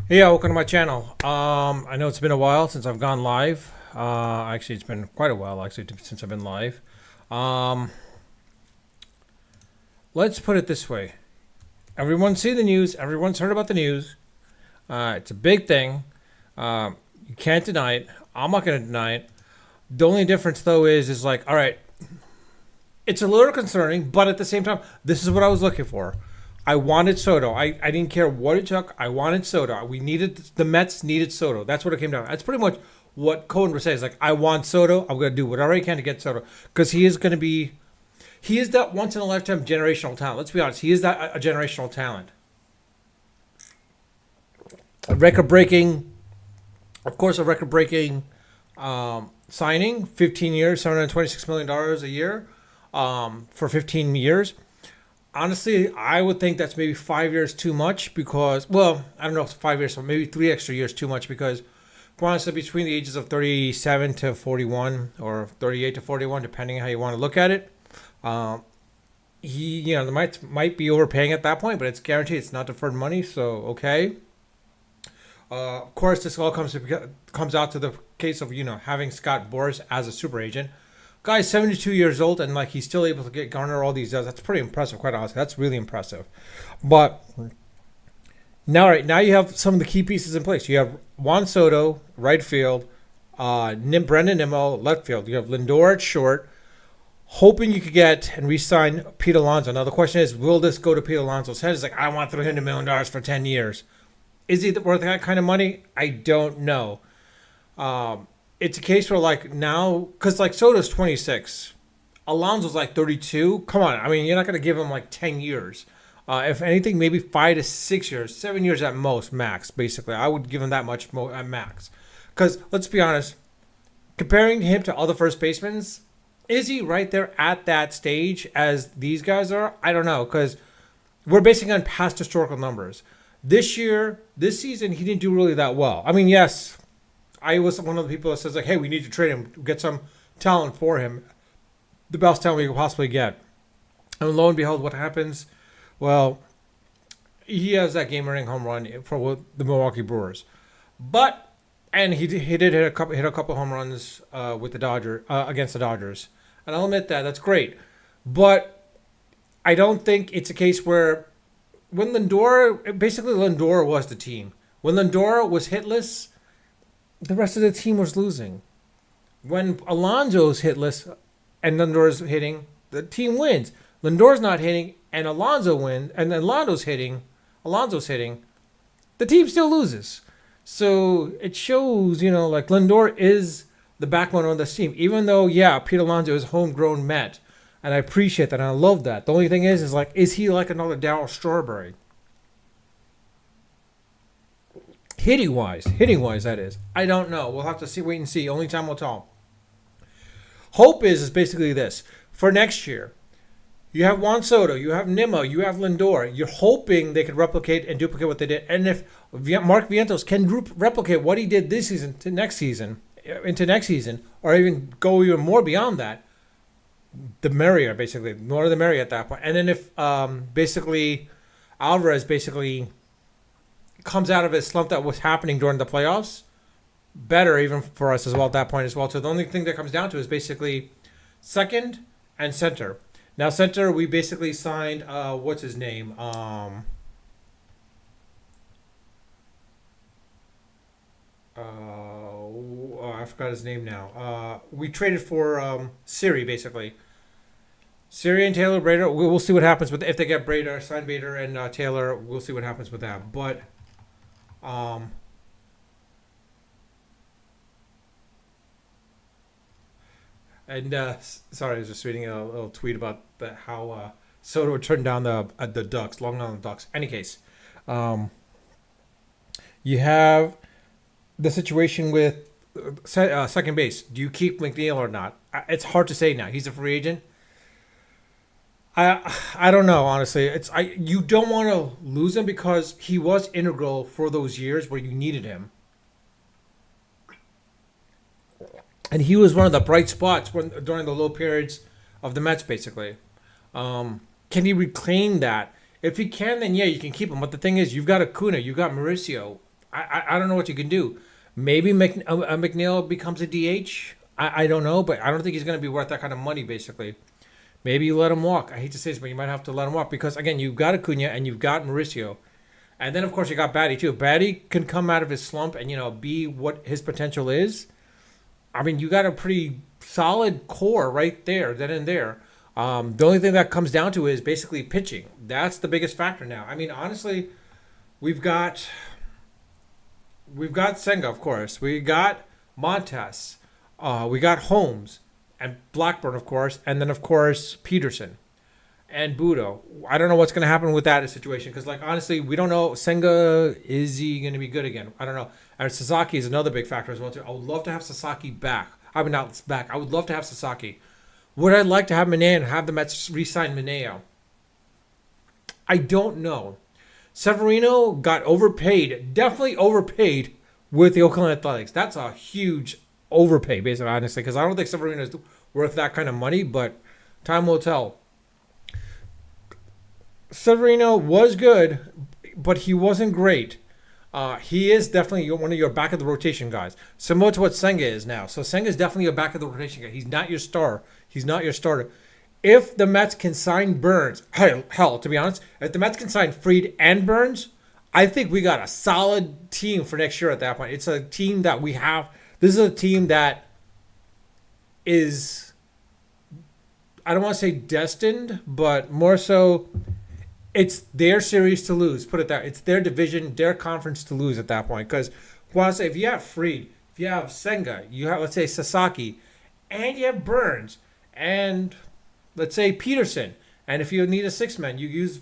Hey, welcome to my channel. I know it's been a while since I've gone live. Actually, it's been quite a while actually since I've been live. Um, let's put it this way: everyone's seen the news. Everyone's heard about the news. It's a big thing. You can't deny it. I'm not going to deny it. The only difference, though, is like, all right, it's a little concerning, but at the same time, this is what I was looking for. I wanted Soto. I didn't care what it took. I wanted Soto. The Mets needed Soto. That's what it came down to. That's pretty much what Cohen was saying. Is like, I want Soto. I'm going to do whatever I can to get Soto because he is that once in a lifetime generational talent. Let's be honest. He is that a generational talent. A record breaking, of course, a record breaking signing. 15 years, $726 million a year for 15 years. Honestly, I would think that's maybe 5 years too much because, well, I don't know if it's 5 years, or maybe 3 extra years too much because, honestly, between the ages of 37 to 41 or 38 to 41, depending on how you want to look at it, um, they might be overpaying at that point, but it's guaranteed it's not deferred money, so okay. Of course, this all comes out to the case of having Scott Boras as a super agent. Guy's 72 years old and like he's still able to get garner all these deals. That's pretty impressive, quite honestly. That's really impressive. But now, right now, you have some of the key pieces in place. You have Juan Soto, right field, Brendan Nimmo, left field. You have Lindor at short. Hoping you could get and re-sign Pete Alonso. Now the question is, will this go to Pete Alonso's head? It's like, I want $300 million for 10 years. Is he worth that kind of money? I don't know. It's a case where like now, because like Soto's 26, Alonso's like 32. Come on, I mean you're not going to give him like 10 years. If anything, maybe 5 to 6 years, 7 years at most, max. Basically, I would give him that much at max. Because let's be honest, comparing him to other first basemen, is he right there at that stage as these guys are? I don't know because we're basing on past historical numbers. This season, he didn't do really that well. I mean, yes, I was one of the people that says like, "Hey, we need to trade him, get some talent for him, the best talent we could possibly get." And lo and behold, what happens? Well, he has that game-winning home run for the Milwaukee Brewers, but and he did hit a couple home runs with the Dodger against the Dodgers, and I'll admit that's great, but I don't think it's a case where Lindor was the team. When Lindor was hitless, the rest of the team was losing. When Alonso's hitless and Lindor's hitting, the team wins. Lindor's not hitting and Alonso wins, and Alonso's hitting, the team still loses. So it shows, like Lindor is the backbone of this team. Even though, yeah, Pete Alonso is homegrown Met, and I appreciate that, and I love that. The only thing is like, is he like another Darryl Strawberry? Hitting wise, that is. I don't know. We'll have to wait and see. Only time will tell. Hope is basically this for next year. You have Juan Soto, you have Nimmo, you have Lindor. You're hoping they could replicate and duplicate what they did. And if Mark Vientos can replicate what he did this season to next season, into next season, or even go even more beyond that, the merrier, basically. More the merrier at that point. And then if basically Alvarez basically comes out of his slump that was happening during the playoffs, better even for us as well at that point as well. So the only thing that comes down to is basically second and center. Now center, we basically signed what's his name? I forgot his name now. We traded for Siri basically. Siri and Taylor Brader. We'll see what happens with if they get Brader, sign Brader and Taylor. We'll see what happens with that. But um, And sorry, I was just reading a little tweet about how Soto would turn down the Ducks, long on the Ducks. Any case, um, you have the situation with second base. Do you keep McNeil or not? It's hard to say now. He's a free agent. I don't know honestly. You don't want to lose him because he was integral for those years where you needed him, and he was one of the bright spots during the low periods of the Mets, basically. Can he reclaim that? If he can, then yeah, you can keep him. But the thing is, you've got Acuna, you've got Mauricio. I don't know what you can do. Maybe McNeil becomes a DH. I don't know, but I don't think he's going to be worth that kind of money. Basically, maybe you let him walk. I hate to say this, but you might have to let him walk because again, you've got Acuna and you've got Mauricio, and then of course you got Batty too. If Batty can come out of his slump and be what his potential is, I mean, you got a pretty solid core right there, then and there. The only thing that comes down to is basically pitching. That's the biggest factor now. I mean, honestly, we've got Senga, of course. We got Montas. We got Holmes and Blackburn, of course, and then of course Peterson and Budo. I don't know what's going to happen with that situation because, like, honestly, we don't know. Senga, is he going to be good again? I don't know. And Sasaki is another big factor as well too. I would love to have Sasaki back. I mean, not back. I would love to have Sasaki. Would I like to have Mineo and have the Mets re-sign Mineo? I don't know. Severino got overpaid, definitely overpaid with the Oakland Athletics. That's a huge overpay, basically, honestly, because I don't think Severino is worth that kind of money, but time will tell. Severino was good, but he wasn't great. He is definitely one of your back of the rotation guys, similar to what Senga is now. So Senga is definitely your back of the rotation guy. He's not your star. He's not your starter. If the Mets can sign Burns, hell, to be honest, if the Mets can sign Fried and Burns, I think we got a solid team for next year at that point. It's a team that we have. This is a team that is, I don't want to say destined, but more so, it's their series to lose. Put it that. It's their division, their conference to lose at that point. Because, say, if you have Fried, if you have Senga, you have, let's say, Sasaki, and you have Burns, and let's say Peterson, and if you need a six-man, you use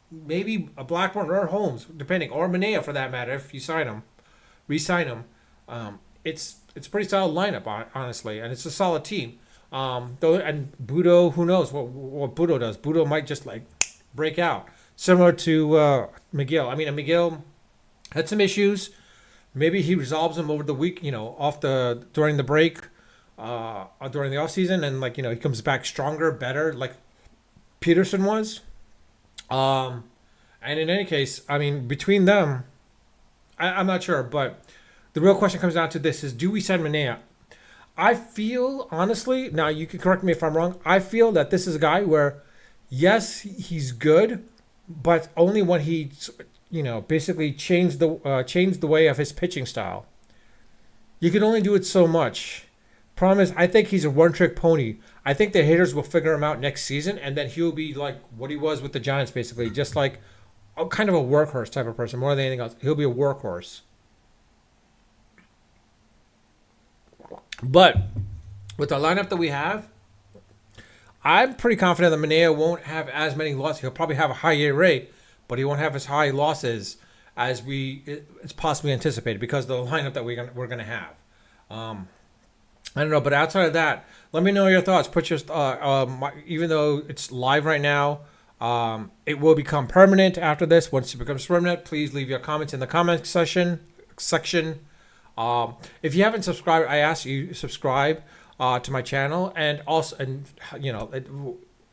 maybe a Blackburn or Holmes, depending, or Mineo for that matter, if you sign him, re-sign him. It's a pretty solid lineup, honestly, and it's a solid team. Though, and Budo, who knows what Budo does? Budo might just like break out, similar to Miguel. I mean, Miguel had some issues. Maybe he resolves them over the week, during the break, during the off season, and he comes back stronger, better, like Peterson was. And in any case, I mean, between them, I'm not sure, but the real question comes down to this: is do we send Mineo? I feel honestly, now you can correct me if I'm wrong. I feel that this is a guy where, yes, he's good, but only when he, basically changed the way of his pitching style. You can only do it so much. Problem is, I think he's a one-trick pony. I think the hitters will figure him out next season, and then he'll be like what he was with the Giants, basically, just like kind of a workhorse type of person, more than anything else. He'll be a workhorse. But with the lineup that we have, I'm pretty confident that Mineo won't have as many losses. He'll probably have a high ERA, but he won't have as high losses as it's possibly anticipated because of the lineup that we're going to have. I don't know, but outside of that, let me know your thoughts. Put your even though it's live right now, it will become permanent after this. Once it becomes permanent, please leave your comments in the comment section. If you haven't subscribed, I ask you subscribe to my channel, and also,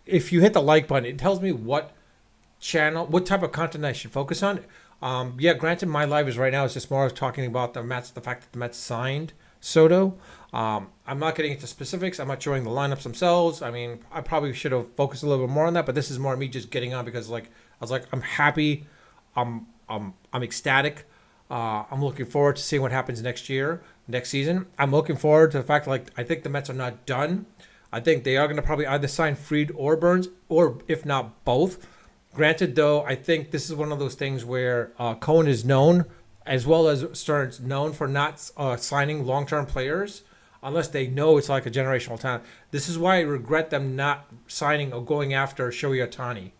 if you hit the like button, it tells me what type of content I should focus on. Granted, my live is right now is just more of talking about the Mets, the fact that the Mets signed Soto. I'm not getting into specifics. I'm not showing the lineups themselves. I mean, I probably should have focused a little bit more on that, but this is more me just getting on because, I was like, I'm happy, I'm ecstatic. I'm looking forward to seeing what happens next season. I'm looking forward to the fact, I think the Mets are not done. I think they are going to probably either sign Fried or Burns, or if not both. Granted, though, I think this is one of those things where Cohen is known, as well as Stearns, known for not signing long-term players unless they know it's like a generational talent. This is why I regret them not signing or going after Shohei Ohtani.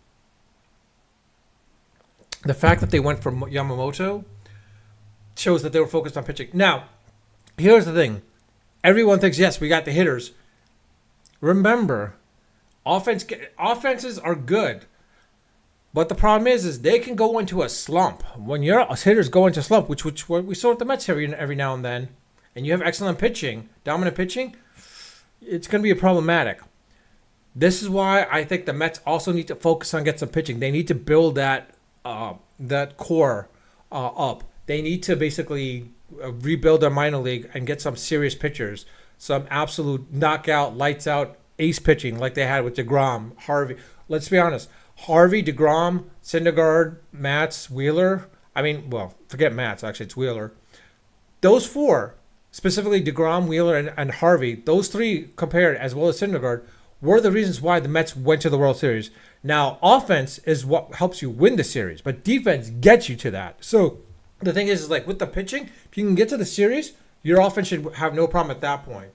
The fact that they went for Yamamoto shows that they were focused on pitching. Now, here's the thing. Everyone thinks, yes, we got the hitters. Remember, offenses are good. But the problem is they can go into a slump. When your hitters go into a slump, which we saw at the Mets every now and then, and you have excellent pitching, dominant pitching, it's going to be problematic. This is why I think the Mets also need to focus on getting some pitching. They need to build that core up. They need to basically rebuild their minor league and get some serious pitchers, some absolute knockout, lights out ace pitching like they had with DeGrom, Harvey. Let's be honest. Harvey, DeGrom, Syndergaard, Matz, Wheeler. I mean, well, forget Matz, actually, it's Wheeler. Those four, specifically DeGrom, Wheeler, and Harvey, those three compared, as well as Syndergaard, were the reasons why the Mets went to the World Series. Now, offense is what helps you win the series, but defense gets you to that. So the thing is like with the pitching, if you can get to the series, your offense should have no problem at that point.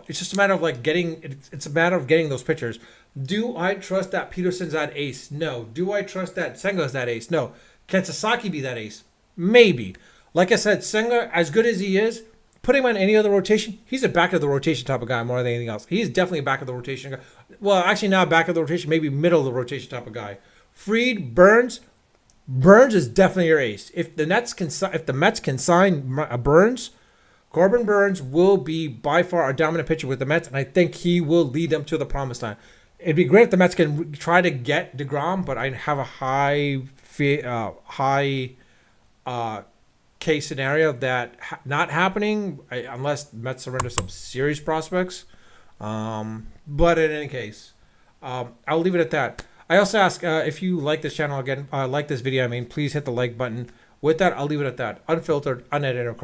It's just a matter of like it's a matter of getting those pitchers. Do I trust that Peterson's that ace? No. Do I trust that Senga's that ace? No. Can Sasaki be that ace? Maybe. Like I said, Senga, as good as he is, put him on any other rotation, he's a back of the rotation type of guy more than anything else. He's definitely a back of the rotation guy. Well, actually not back of the rotation, maybe middle of the rotation type of guy. Fried, Burns is definitely your ace. If the Mets can sign Burns, Corbin Burns will be by far a dominant pitcher with the Mets, and I think he will lead them to the promised land. It'd be great if the Mets can try to get DeGrom, but I have a high case scenario of that not happening unless Mets surrender some serious prospects. But in any case, I'll leave it at that. I also ask if you like this channel again, like this video, please hit the like button. With that, I'll leave it at that. Unfiltered, unedited.